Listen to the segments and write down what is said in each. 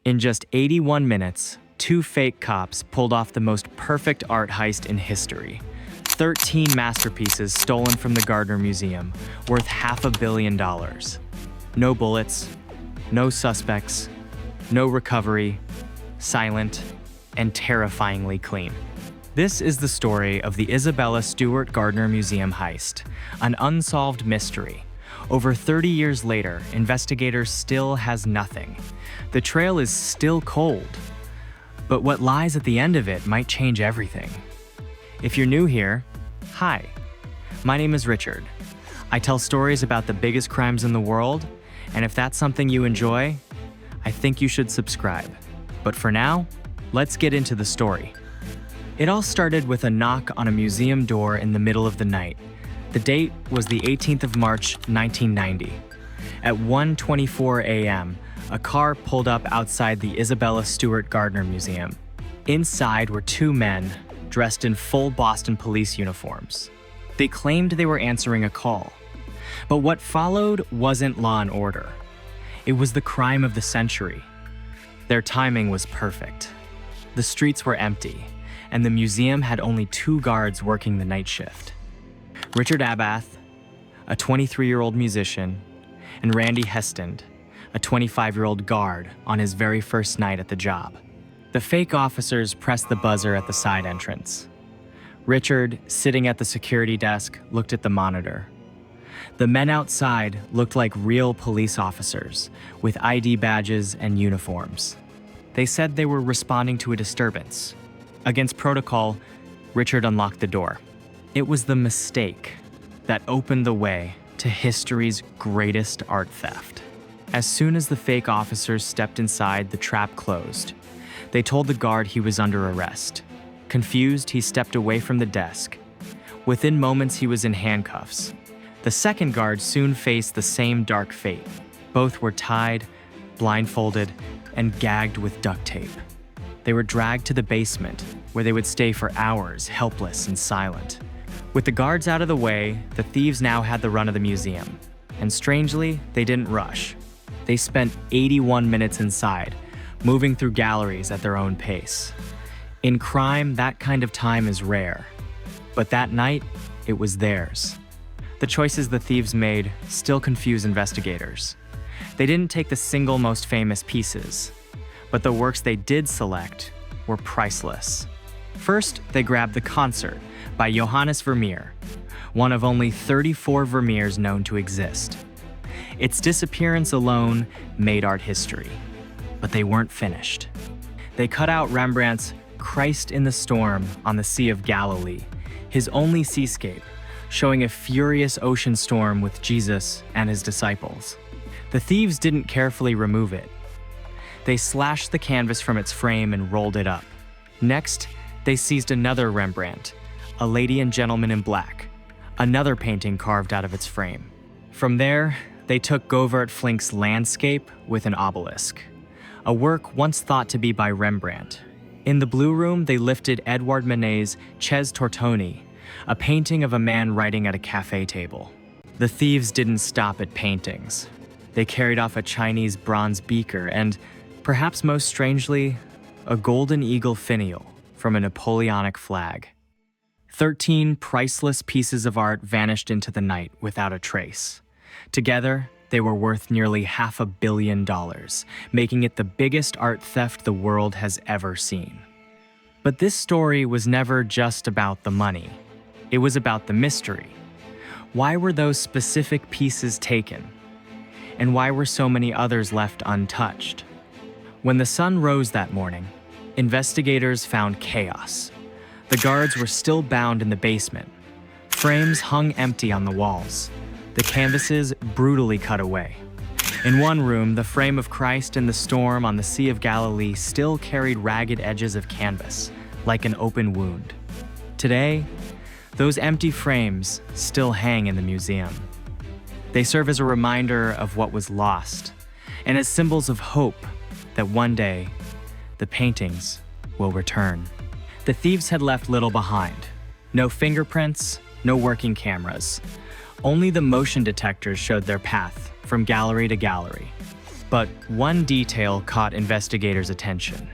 In just 81 minutes, two fake cops pulled off the most perfect art heist in history. 13 masterpieces stolen from the Gardner Museum, worth $500 million. No bullets, no suspects, no recovery, silent, and terrifyingly clean. This is the story of the Isabella Stewart Gardner Museum heist, an unsolved mystery. Over 30 years later, investigators still has nothing. The trail is still cold, but what lies at the end of it might change everything. If you're new here, hi. My name is Richard. I tell stories about the biggest crimes in the world, and if that's something you enjoy, I think you should subscribe. But for now, let's get into the story. It all started with a knock on a museum door in the middle of the night. The date was the 18th of March, 1990. At 1:24 a.m., a car pulled up outside the Isabella Stewart Gardner Museum. Inside were two men dressed in full Boston police uniforms. They claimed they were answering a call. But what followed wasn't law and order. It was the crime of the century. Their timing was perfect. The streets were empty, and the museum had only two guards working the night shift. Richard Abath, a 23-year-old musician, and Randy Heston, a 25-year-old guard on his very first night at the job. The fake officers pressed the buzzer at the side entrance. Richard, sitting at the security desk, looked at the monitor. The men outside looked like real police officers, with ID badges and uniforms. They said they were responding to a disturbance. Against protocol, Richard unlocked the door. It was the mistake that opened the way to history's greatest art theft. As soon as the fake officers stepped inside, the trap closed. They told the guard he was under arrest. Confused, he stepped away from the desk. Within moments, he was in handcuffs. The second guard soon faced the same dark fate. Both were tied, blindfolded, and gagged with duct tape. They were dragged to the basement, where they would stay for hours, helpless and silent. With the guards out of the way, the thieves now had the run of the museum. And strangely, they didn't rush. They spent 81 minutes inside, moving through galleries at their own pace. In crime, that kind of time is rare. But that night, it was theirs. The choices the thieves made still confuse investigators. They didn't take the single most famous pieces, but the works they did select were priceless. First, they grabbed the concert by Johannes Vermeer, one of only 34 Vermeers known to exist. Its disappearance alone made art history, but they weren't finished. They cut out Rembrandt's Christ in the Storm on the Sea of Galilee, his only seascape, showing a furious ocean storm with Jesus and his disciples. The thieves didn't carefully remove it. They slashed the canvas from its frame and rolled it up. Next, they seized another Rembrandt, A Lady and Gentleman in Black, another painting carved out of its frame. From there, they took Govert Flink's Landscape with an Obelisk, a work once thought to be by Rembrandt. In the Blue Room, they lifted Edouard Manet's Ches Tortoni, a painting of a man writing at a cafe table. The thieves didn't stop at paintings. They carried off a Chinese bronze beaker and, perhaps most strangely, a golden eagle finial from a Napoleonic flag. 13 priceless pieces of art vanished into the night without a trace. Together, they were worth nearly $500 million, making it the biggest art theft the world has ever seen. But this story was never just about the money. It was about the mystery. Why were those specific pieces taken? And why were so many others left untouched? When the sun rose that morning, investigators found chaos. The guards were still bound in the basement. Frames hung empty on the walls. The canvases brutally cut away. In one room, the frame of Christ in the Storm on the Sea of Galilee still carried ragged edges of canvas, like an open wound. Today, those empty frames still hang in the museum. They serve as a reminder of what was lost, and as symbols of hope that one day, the paintings will return. The thieves had left little behind. No fingerprints, no working cameras. Only the motion detectors showed their path from gallery to gallery. But one detail caught investigators' attention.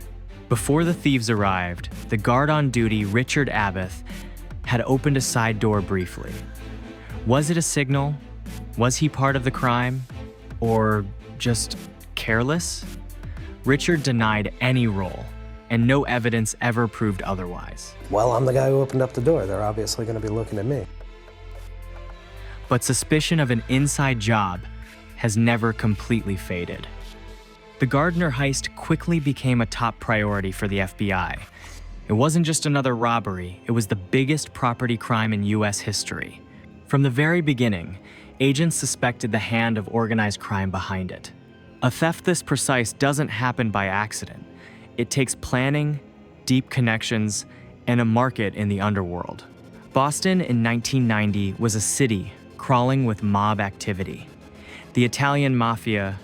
Before the thieves arrived, the guard on duty, Richard Abbott, had opened a side door briefly. Was it a signal? Was he part of the crime? Or just careless? Richard denied any role, and no evidence ever proved otherwise. Well, I'm the guy who opened up the door. They're obviously going to be looking at me. But suspicion of an inside job has never completely faded. The Gardner heist quickly became a top priority for the FBI. It wasn't just another robbery, it was the biggest property crime in US history. From the very beginning, agents suspected the hand of organized crime behind it. A theft this precise doesn't happen by accident. It takes planning, deep connections, and a market in the underworld. Boston in 1990 was a city crawling with mob activity. The Italian mafia,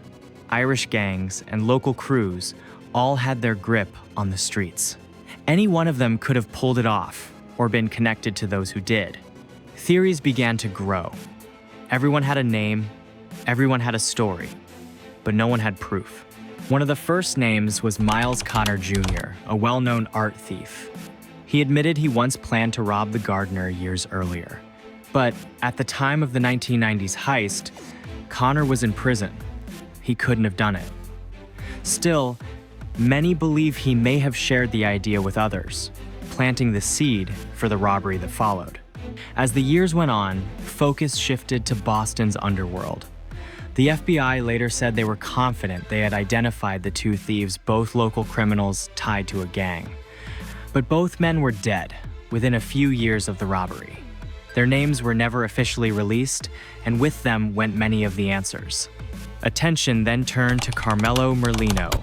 Irish gangs, and local crews all had their grip on the streets. Any one of them could have pulled it off or been connected to those who did. Theories began to grow. Everyone had a name, everyone had a story, but no one had proof. One of the first names was Miles Connor Jr., a well-known art thief. He admitted he once planned to rob the Gardner years earlier. But at the time of the 1990s heist, Connor was in prison. He couldn't have done it. Still, many believe he may have shared the idea with others, planting the seed for the robbery that followed. As the years went on, focus shifted to Boston's underworld. The FBI later said they were confident they had identified the two thieves, both local criminals tied to a gang. But both men were dead within a few years of the robbery. Their names were never officially released, and with them went many of the answers. Attention then turned to Carmelo Merlino,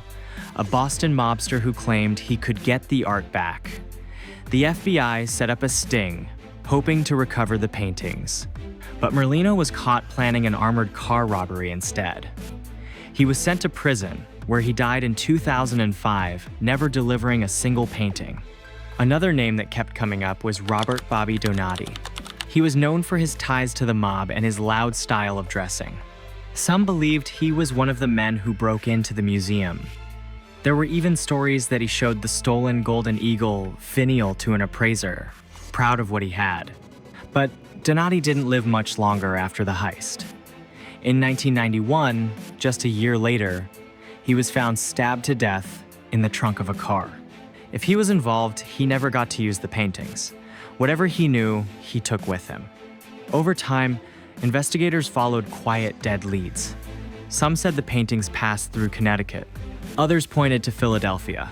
a Boston mobster who claimed he could get the art back. The FBI set up a sting, hoping to recover the paintings. But Merlino was caught planning an armored car robbery instead. He was sent to prison, where he died in 2005, never delivering a single painting. Another name that kept coming up was Robert Bobby Donati. He was known for his ties to the mob and his loud style of dressing. Some believed he was one of the men who broke into the museum. There were even stories that he showed the stolen Golden Eagle finial to an appraiser, proud of what he had. But Donati didn't live much longer after the heist. In 1991, just a year later, he was found stabbed to death in the trunk of a car. If he was involved, he never got to use the paintings. Whatever he knew, he took with him. Over time, investigators followed quiet, dead leads. Some said the paintings passed through Connecticut. Others pointed to Philadelphia.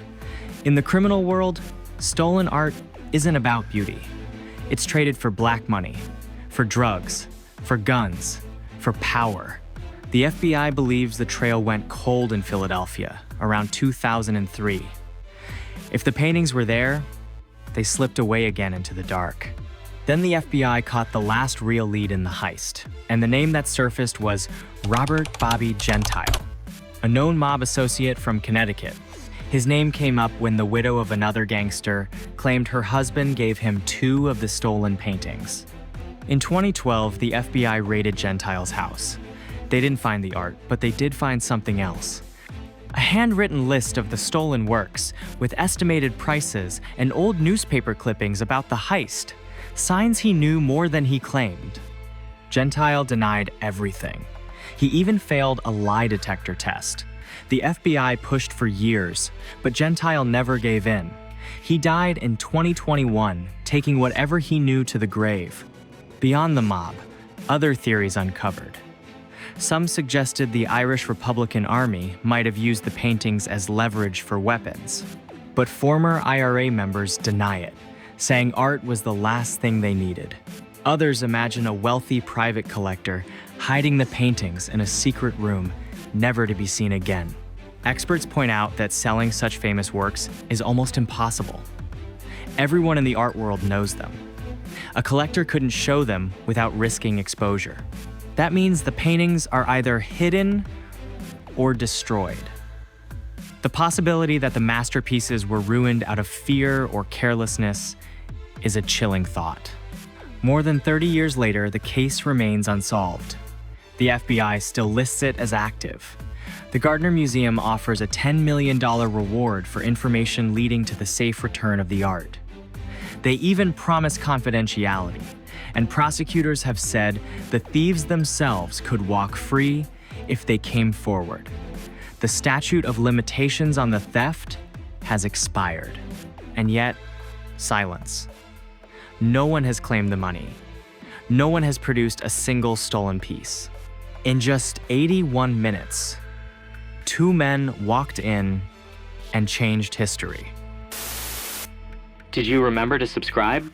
In the criminal world, stolen art isn't about beauty. It's traded for black money, for drugs, for guns, for power. The FBI believes the trail went cold in Philadelphia around 2003. If the paintings were there, they slipped away again into the dark. Then the FBI caught the last real lead in the heist, and the name that surfaced was Robert Bobby Gentile, a known mob associate from Connecticut. His name came up when the widow of another gangster claimed her husband gave him 2 of the stolen paintings. In 2012, the FBI raided Gentile's house. They didn't find the art, but they did find something else. A handwritten list of the stolen works, with estimated prices and old newspaper clippings about the heist. Signs he knew more than he claimed. Gentile denied everything. He even failed a lie detector test. The FBI pushed for years, but Gentile never gave in. He died in 2021, taking whatever he knew to the grave. Beyond the mob, other theories uncovered. Some suggested the Irish Republican Army might have used the paintings as leverage for weapons. But former IRA members deny it, saying art was the last thing they needed. Others imagine a wealthy private collector hiding the paintings in a secret room, never to be seen again. Experts point out that selling such famous works is almost impossible. Everyone in the art world knows them. A collector couldn't show them without risking exposure. That means the paintings are either hidden or destroyed. The possibility that the masterpieces were ruined out of fear or carelessness is a chilling thought. More than 30 years later, the case remains unsolved. The FBI still lists it as active. The Gardner Museum offers a $10 million reward for information leading to the safe return of the art. They even promise confidentiality, and prosecutors have said the thieves themselves could walk free if they came forward. The statute of limitations on the theft has expired. And yet, silence. No one has claimed the money. No one has produced a single stolen piece. In just 81 minutes, 2 men walked in and changed history. Did you remember to subscribe?